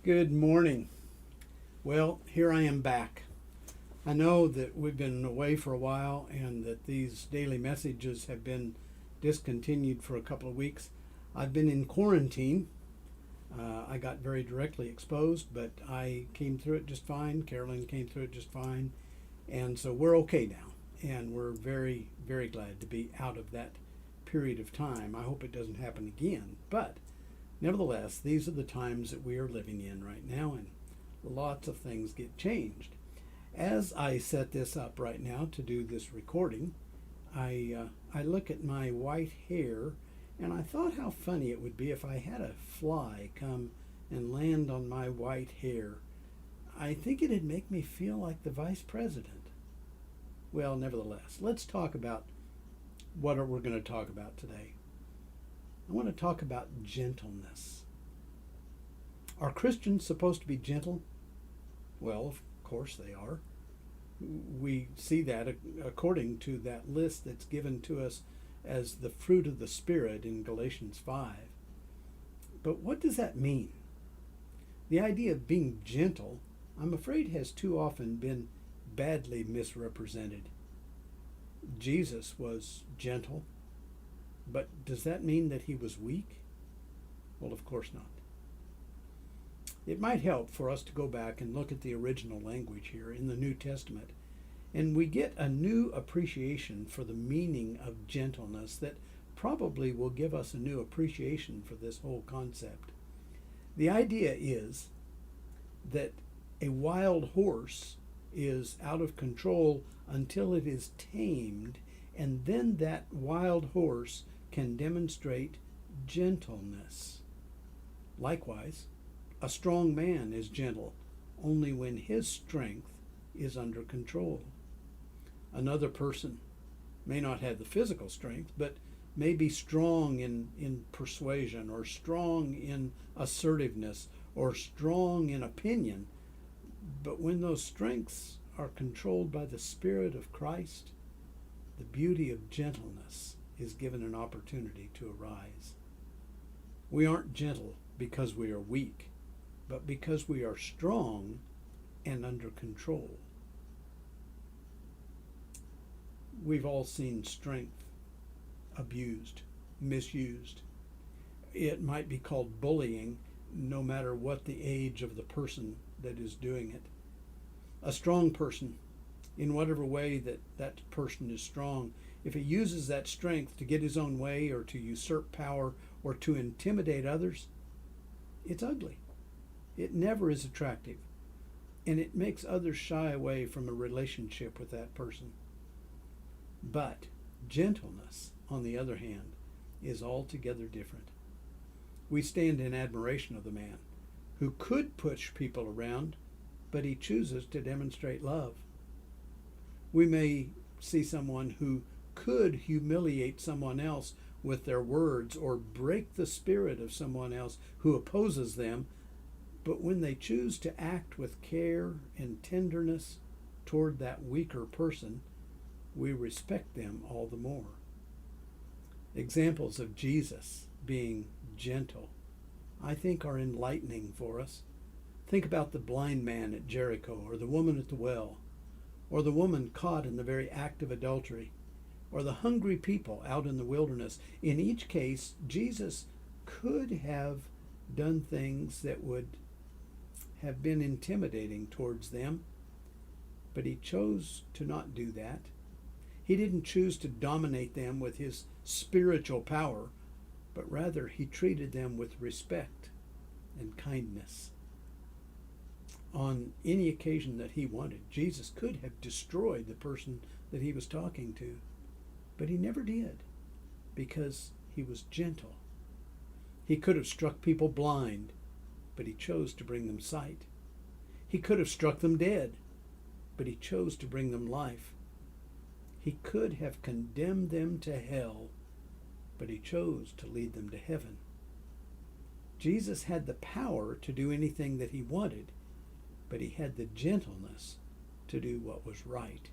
Good morning. Well, here I am back. I know that we've been away for a while and that these daily messages have been discontinued for a couple of weeks. I've been in quarantine. I got very directly exposed, but I came through it just fine. Carolyn came through it just fine. And so we're okay now. And we're very, very glad to be out of that period of time. I hope it doesn't happen again. But nevertheless, these are the times that we are living in right now, and lots of things get changed. As I set this up right now to do this recording, I look at my white hair, and I thought how funny it would be if I had a fly come and land on my white hair. I think it'd make me feel like the vice president. Well, nevertheless, let's talk about what we're going to talk about today. I want to talk about gentleness. Are Christians supposed to be gentle? Well, of course they are. We see that according to that list that's given to us as the fruit of the Spirit in Galatians 5. But what does that mean? The idea of being gentle, I'm afraid, has too often been badly misrepresented. Jesus was gentle. But does that mean that he was weak? Well, of course not. It might help for us to go back and look at the original language here in the New Testament, and we get a new appreciation for the meaning of gentleness that probably will give us a new appreciation for this whole concept. The idea is that a wild horse is out of control until it is tamed, and then that wild horse can demonstrate gentleness. Likewise, a strong man is gentle only when his strength is under control. Another person may not have the physical strength, but may be strong in persuasion, or strong in assertiveness, or strong in opinion. But when those strengths are controlled by the Spirit of Christ, the beauty of gentleness is given an opportunity to arise. We aren't gentle because we are weak, but because we are strong and under control. We've all seen strength abused, misused. It might be called bullying, no matter what the age of the person that is doing it. A strong person, in whatever way that person is strong, if he uses that strength to get his own way, or to usurp power, or to intimidate others, it's ugly. It never is attractive, and it makes others shy away from a relationship with that person. But gentleness, on the other hand, is altogether different. We stand in admiration of the man who could push people around, but he chooses to demonstrate love. We may see someone who could humiliate someone else with their words, or break the spirit of someone else who opposes them, but when they choose to act with care and tenderness toward that weaker person, we respect them all the more. Examples of Jesus being gentle, I think, are enlightening for us. Think about the blind man at Jericho, or the woman at the well, or the woman caught in the very act of adultery, or the hungry people out in the wilderness. In each case, Jesus could have done things that would have been intimidating towards them, but he chose to not do that. He didn't choose to dominate them with his spiritual power, but rather he treated them with respect and kindness. On any occasion that he wanted, Jesus could have destroyed the person that he was talking to, but he never did, because he was gentle. He could have struck people blind, but he chose to bring them sight. He could have struck them dead, but he chose to bring them life. He could have condemned them to hell, but he chose to lead them to heaven. Jesus had the power to do anything that he wanted, but he had the gentleness to do what was right.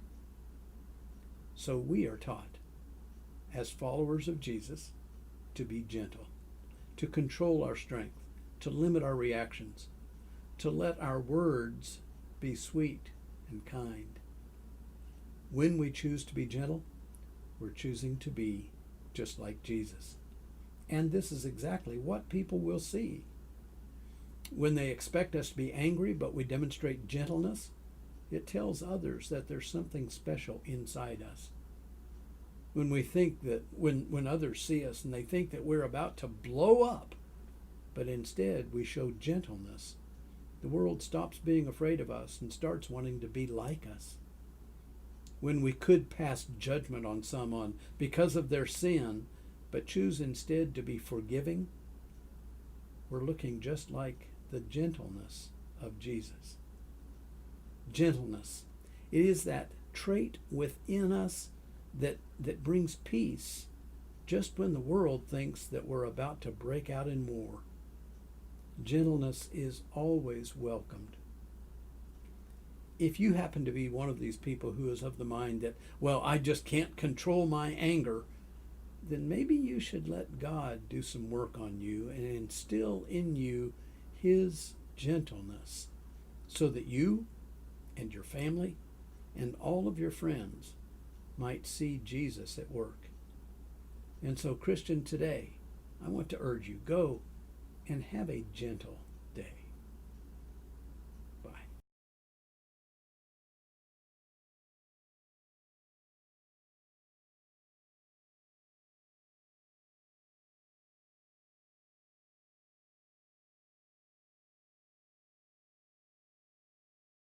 So we are taught, as followers of Jesus, to be gentle, to control our strength, to limit our reactions. to let our words be sweet and kind. When we choose to be gentle, we're choosing to be just like Jesus. And this is exactly what people will see. When they expect us to be angry, but we demonstrate gentleness, it tells others that there's something special inside us. When we think that, when others see us and they think that we're about to blow up, but instead we show gentleness, the world stops being afraid of us and starts wanting to be like us. When we could pass judgment on someone because of their sin, but choose instead to be forgiving, we're looking just like the gentleness of Jesus. Gentleness. It is that trait within us that brings peace just when the world thinks that we're about to break out in war. Gentleness is always welcomed. If you happen to be one of these people who is of the mind that, well, I just can't control my anger, then maybe you should let God do some work on you and instill in you His gentleness so that you and your family and all of your friends might see Jesus at work. And so, Christian, today, I want to urge you, go and have a gentle